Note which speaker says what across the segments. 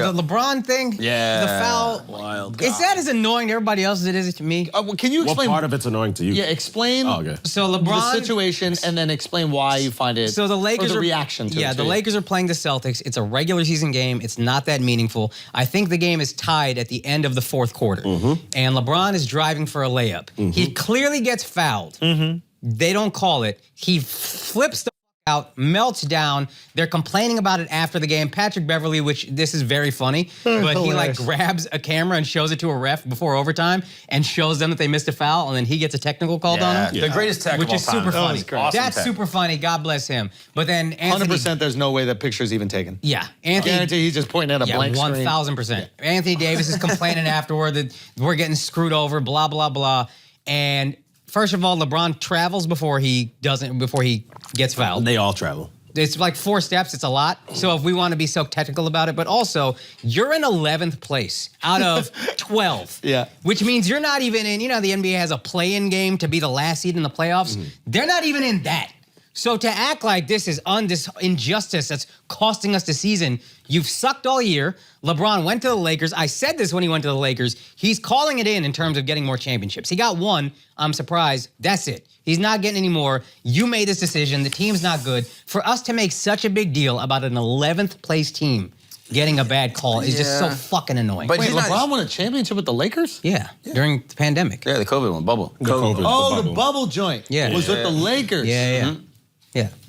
Speaker 1: The LeBron thing, the foul,
Speaker 2: wild.
Speaker 1: Is that as annoying to everybody else as it is to me?
Speaker 3: Well, can you explain?
Speaker 4: What part of it's annoying to you?
Speaker 3: Yeah, explain
Speaker 1: So LeBron,
Speaker 3: the situation and then explain why you find it.
Speaker 1: So the Lakers
Speaker 3: or the reaction to it.
Speaker 1: Yeah, the Lakers are playing the Celtics. It's a regular season game. It's not that meaningful. I think the game is tied at the end of the fourth quarter. And LeBron is driving for a layup. He clearly gets fouled. They don't call it. He flips the out, melts down. They're complaining about it after the game. Patrick Beverley, which this is very funny, but he like grabs a camera and shows it to a ref before overtime and shows them that they missed a foul, and then he gets a technical called on him.
Speaker 2: The greatest tech
Speaker 1: which
Speaker 2: of all
Speaker 1: is
Speaker 2: time.
Speaker 1: super funny.
Speaker 2: Awesome
Speaker 1: That's
Speaker 2: tech.
Speaker 1: super funny. God bless him. But then Anthony,
Speaker 3: 100%. There's no way that picture's even taken.
Speaker 1: yeah, Anthony.
Speaker 3: Guarantee he's just pointing at a blank screen.
Speaker 1: 1,000%. Anthony Davis is complaining afterward that we're getting screwed over. Blah blah blah. And first of all, LeBron travels before he gets fouled.
Speaker 4: They all travel.
Speaker 1: It's like 4 steps, it's a lot. So if we want to be so technical about it, but also you're in 11th place out of 12.
Speaker 3: Yeah.
Speaker 1: Which means you're not even in, the NBA has a play-in game to be the last seed in the playoffs. They're not even in that. So to act like this is injustice that's costing us the season, you've sucked all year. LeBron went to the Lakers. I said this when he went to the Lakers. He's calling it in terms of getting more championships. He got 1. I'm surprised. That's it. He's not getting any more. You made this decision. The team's not good. For us to make such a big deal about an 11th place team getting a bad call is just so fucking annoying.
Speaker 2: But
Speaker 3: Wait, LeBron won a championship with the Lakers?
Speaker 1: Yeah, during the pandemic.
Speaker 2: Yeah, the COVID one, bubble.
Speaker 3: Oh, the bubble joint.
Speaker 1: Yeah.
Speaker 3: Was with the Lakers.
Speaker 1: Yeah.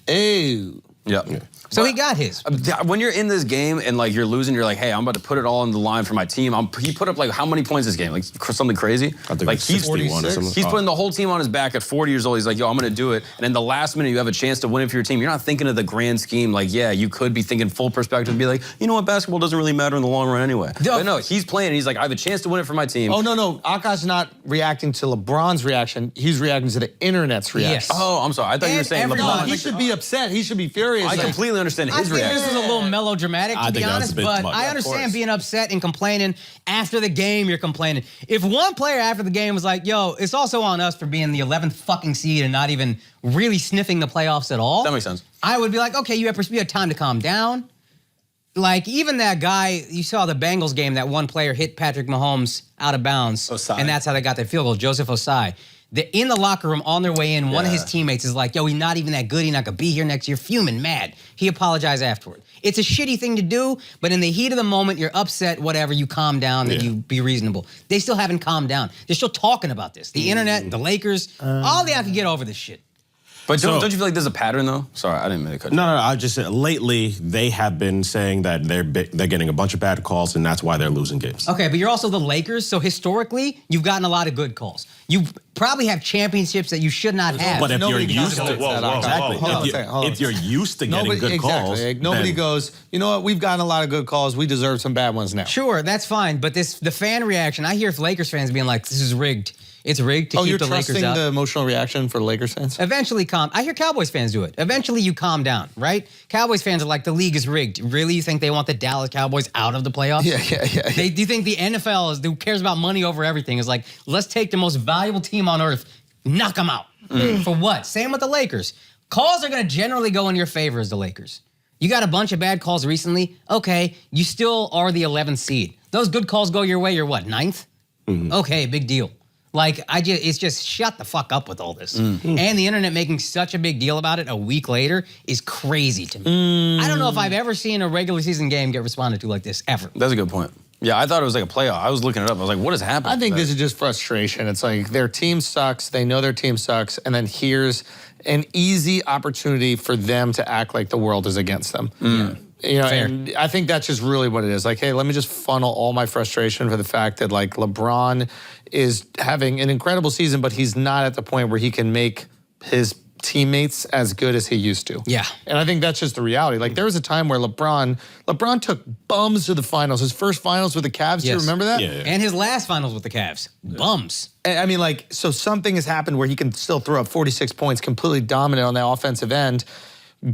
Speaker 3: Ew.
Speaker 2: Yeah.
Speaker 1: So he got his.
Speaker 2: When you're in this game and like you're losing, you're like, hey, I'm about to put it all on the line for my team. He put up like how many points this game? Like something crazy?
Speaker 4: I think
Speaker 2: like
Speaker 4: he's 61 or something.
Speaker 2: He's putting the whole team on his back at 40 years old. He's like, yo, I'm gonna do it. And then the last minute you have a chance to win it for your team. You're not thinking of the grand scheme. Like, yeah, you could be thinking full perspective and be like, you know what, basketball doesn't really matter in the long run anyway. But no, he's playing and he's like, I have a chance to win it for my team.
Speaker 3: Oh, no. Akash's not reacting to LeBron's reaction. He's reacting to the internet's reaction.
Speaker 1: Yes.
Speaker 2: Oh, I'm sorry. I thought you were saying
Speaker 3: No,
Speaker 2: LeBron.
Speaker 3: he should be upset. He should be furious.
Speaker 2: I completely understand his
Speaker 1: I think
Speaker 2: reaction.
Speaker 1: this was a little melodramatic, to be
Speaker 4: think that was a
Speaker 1: honest,
Speaker 4: bit
Speaker 1: but
Speaker 4: much.
Speaker 1: I
Speaker 4: Yeah, of
Speaker 1: understand
Speaker 4: course.
Speaker 1: being upset and complaining. After the game, you're complaining. If one player after the game was like, yo, it's also on us for being the 11th fucking seed and not even really sniffing the playoffs at all.
Speaker 2: That makes sense.
Speaker 1: I would be like, okay, you had time to calm down. Like, even that guy, you saw the Bengals game, that one player hit Patrick Mahomes out of bounds.
Speaker 2: Osai.
Speaker 1: And that's how they got that field goal, Joseph Osai. In the locker room on their way in, one of his teammates is like, yo, he's not even that good. He's not going to be here next year. Fuming, mad. He apologized afterward. It's a shitty thing to do, but in the heat of the moment, you're upset, whatever, you calm down and you be reasonable. They still haven't calmed down. They're still talking about this. The internet, the Lakers, all they have to get over this shit.
Speaker 2: But don't you feel like there's a pattern though? Sorry, I didn't mean to cut you.
Speaker 4: No, I just said lately they have been saying that they're getting a bunch of bad calls and that's why they're losing games.
Speaker 1: Okay, but you're also the Lakers, so historically, you've gotten a lot of good calls. You probably have championships that you should not have.
Speaker 4: But if you're
Speaker 3: Nobody
Speaker 4: used to
Speaker 3: Hold on.
Speaker 4: if you're used to getting good calls,
Speaker 3: Nobody goes, you know what, we've gotten a lot of good calls. We deserve some bad ones now.
Speaker 1: Sure, that's fine, but the fan reaction, I hear Lakers fans being like, this is rigged. It's rigged to keep the Lakers out.
Speaker 3: Oh, you're trusting the emotional reaction for the Lakers fans?
Speaker 1: Eventually I hear Cowboys fans do it. Eventually you calm down, right? Cowboys fans are like, the league is rigged. Really, you think they want the Dallas Cowboys out of the playoffs?
Speaker 3: Yeah.
Speaker 1: Do you think the NFL who cares about money over everything is like, let's take the most valuable team on earth, knock them out. For what? Same with the Lakers. Calls are gonna generally go in your favor as the Lakers. You got a bunch of bad calls recently. Okay, you still are the 11th seed. Those good calls go your way, you're what, 9th? Okay, big deal. Like, it's just shut the fuck up with all this. And the internet making such a big deal about it a week later is crazy to me. I don't know if I've ever seen a regular season game get responded to like this, ever.
Speaker 2: That's a good point. Yeah, I thought it was like a playoff. I was looking it up. I was like, what is happening?
Speaker 3: I think this is just frustration. It's like their team sucks. They know their team sucks. And then here's an easy opportunity for them to act like the world is against them. You know, and I think that's just really what it is. Like, hey, let me just funnel all my frustration for the fact that like LeBron is having an incredible season, but he's not at the point where he can make his teammates as good as he used to.
Speaker 1: Yeah.
Speaker 3: And I think that's just the reality. Like there was a time where LeBron took bums to the finals. His first finals with the Cavs, do you remember that?
Speaker 4: Yeah.
Speaker 1: And his last finals with the Cavs. Bums.
Speaker 3: I mean, like, so something has happened where he can still throw up 46 points, completely dominant on the offensive end,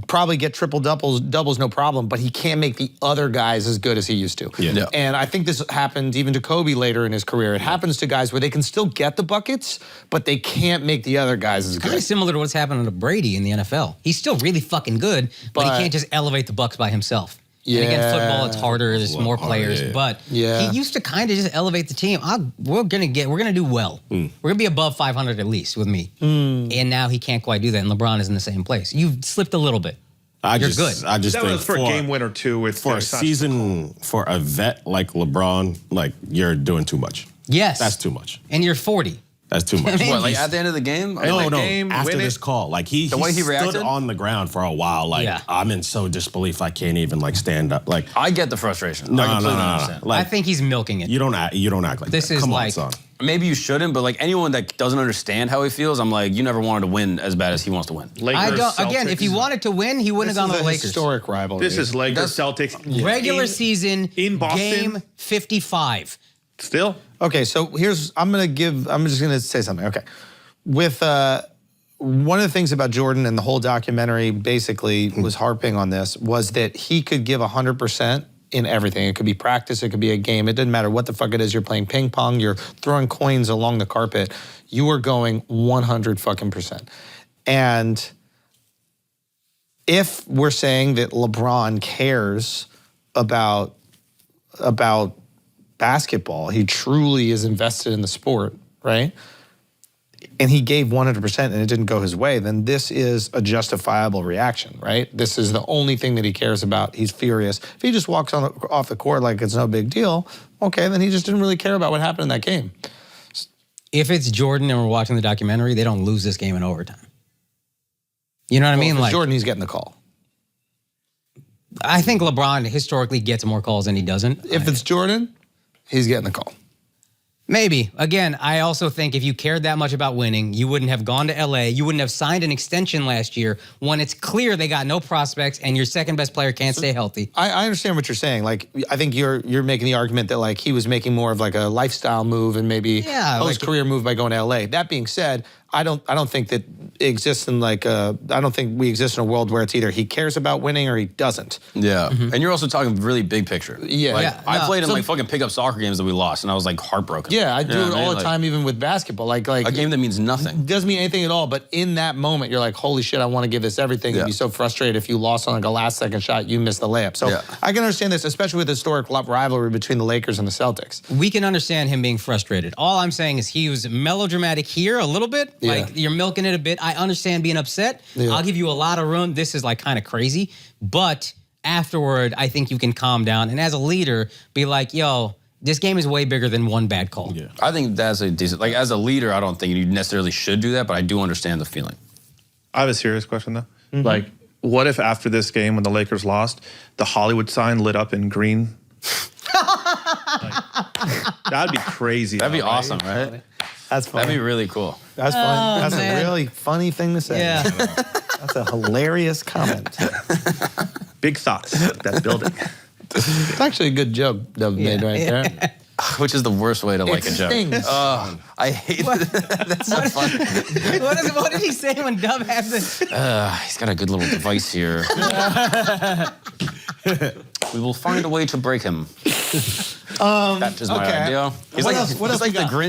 Speaker 3: probably get triple doubles no problem, but he can't make the other guys as good as he used to.
Speaker 4: Yeah.
Speaker 3: And I think this happened even to Kobe later in his career. It happens to guys where they can still get the buckets, but they can't make the other guys as good.
Speaker 1: Kind of similar to what's happening to Brady in the NFL. He's still really fucking good, but he can't just elevate the Bucks by himself. And again,
Speaker 3: Yeah.
Speaker 1: football, it's harder. There's more players.
Speaker 4: yeah.
Speaker 1: But
Speaker 3: Yeah.
Speaker 1: he used to kind of just elevate the team. We're gonna do well. We're gonna be above 500 at least with me. And now he can't quite do that. And LeBron is in the same place. You've slipped a little bit. You're good.
Speaker 4: I just
Speaker 5: That
Speaker 4: think
Speaker 5: was for a game winner too. With
Speaker 4: for a season, for a vet like LeBron, like you're doing too much.
Speaker 1: Yes.
Speaker 4: That's too much.
Speaker 1: And you're 40.
Speaker 4: That's too much.
Speaker 1: I mean,
Speaker 2: What, like at the end of the game?
Speaker 4: No,
Speaker 5: game,
Speaker 4: after
Speaker 5: win
Speaker 4: this
Speaker 5: it.
Speaker 4: call, like he
Speaker 2: way he
Speaker 4: stood
Speaker 2: reacted?
Speaker 4: on the ground for a while. Like
Speaker 1: Yeah.
Speaker 4: I'm in so disbelief, I can't even like stand up. Like
Speaker 2: I get the frustration.
Speaker 4: no,
Speaker 2: I
Speaker 4: no, no,
Speaker 2: completely
Speaker 4: no, no.
Speaker 2: understand.
Speaker 4: Like
Speaker 1: I think he's milking it.
Speaker 4: you don't act like
Speaker 1: This
Speaker 4: that.
Speaker 1: is
Speaker 4: Come
Speaker 1: like-
Speaker 4: on, son.
Speaker 2: Maybe you shouldn't, but like anyone that doesn't understand how he feels, I'm like, you never wanted to win as bad as he wants to win.
Speaker 5: Lakers,
Speaker 1: I don't. Again, if he
Speaker 5: Celtics.
Speaker 1: wanted to win, he wouldn't
Speaker 3: This
Speaker 1: have gone
Speaker 3: is
Speaker 1: to the
Speaker 3: a
Speaker 1: Lakers.
Speaker 3: historic rivalry.
Speaker 5: This is Lakers, Celtics.
Speaker 1: Regular
Speaker 5: In-
Speaker 1: season
Speaker 5: in Boston?
Speaker 1: game 55.
Speaker 5: Still,
Speaker 3: Okay, so I'm just gonna say something. Okay. With one of the things about Jordan and the whole documentary basically was harping on this was that he could give 100% in everything. It could be practice, it could be a game. It doesn't matter what the fuck it is. You're playing ping pong, you're throwing coins along the carpet. You are going 100 fucking percent. And if we're saying that LeBron cares about basketball, he truly is invested in the sport, right? And he gave 100% and it didn't go his way, then this is a justifiable reaction, right? This is the only thing that he cares about. He's furious. If he just walks off the court like it's no big deal, okay, then he just didn't really care about what happened in that game.
Speaker 1: If it's Jordan and we're watching the documentary, they don't lose this game in overtime. You know what I mean?
Speaker 3: Well, if
Speaker 1: Like
Speaker 3: it's Jordan, he's getting the call.
Speaker 1: I think LeBron historically gets more calls than he doesn't.
Speaker 3: If it's Jordan, he's getting the call.
Speaker 1: Maybe. Again, I also think if you cared that much about winning, you wouldn't have gone to LA. You wouldn't have signed an extension last year when it's clear they got no prospects and your second best player can't stay healthy.
Speaker 3: I understand what you're saying. Like, I think you're making the argument that like he was making more of like a lifestyle move and maybe post-career move by going to LA. That being said, I don't think that exists in like I don't think we exist in a world where it's either he cares about winning or he doesn't.
Speaker 2: Yeah. And you're also talking really big picture.
Speaker 3: Yeah.
Speaker 2: Like,
Speaker 1: Yeah,
Speaker 2: I
Speaker 1: no.
Speaker 2: played in
Speaker 3: So-
Speaker 2: like fucking pickup soccer games that we lost, and I was like heartbroken.
Speaker 3: Yeah, I
Speaker 2: You
Speaker 3: do
Speaker 2: know
Speaker 3: it
Speaker 2: what I
Speaker 3: all
Speaker 2: mean?
Speaker 3: the
Speaker 2: Like,
Speaker 3: time, even with basketball. Like
Speaker 2: a game that means nothing.
Speaker 3: doesn't mean anything at all. But in that moment, you're like, holy shit, I want to give this everything.
Speaker 2: Yeah.
Speaker 3: You'd be so frustrated if you lost on like a last second shot, you missed the layup. So
Speaker 2: Yeah.
Speaker 3: I can understand this, especially with the historic rivalry between the Lakers and the Celtics.
Speaker 1: We can understand him being frustrated. All I'm saying is he was melodramatic here a little bit.
Speaker 3: Yeah.
Speaker 1: Like you're milking it a bit. I understand being upset.
Speaker 3: Yeah.
Speaker 1: I'll give you a lot of room. This is like kind of crazy. But afterward, I think you can calm down. And as a leader, be like, yo, this game is way bigger than one bad call.
Speaker 4: Yeah.
Speaker 2: I think that's a decent, like as a leader, I don't think you necessarily should do that, but I do understand the feeling.
Speaker 5: I have a serious question though. Like, what if after this game, when the Lakers lost, the Hollywood sign lit up in green? That'd be crazy.
Speaker 2: That'd be
Speaker 5: though, right?
Speaker 2: awesome, right?
Speaker 3: That's funny.
Speaker 2: That'd be really cool.
Speaker 3: That's funny. That's
Speaker 1: man.
Speaker 3: a really funny thing to say.
Speaker 1: Yeah.
Speaker 3: That's a hilarious comment.
Speaker 5: Big thoughts. That building.
Speaker 3: It's actually a good joke Dub made right there.
Speaker 2: Which is the worst way to like
Speaker 3: It
Speaker 2: a joke.
Speaker 3: stings.
Speaker 2: I hate it. That's so funny.
Speaker 1: What did he say when Dub had this?
Speaker 2: He's got a good little device here. We will find a way to break him. That is my
Speaker 3: okay.
Speaker 2: idea. He's
Speaker 3: What
Speaker 2: like,
Speaker 3: else- what else
Speaker 2: he's like
Speaker 3: we
Speaker 2: the
Speaker 3: got?
Speaker 2: Grinch.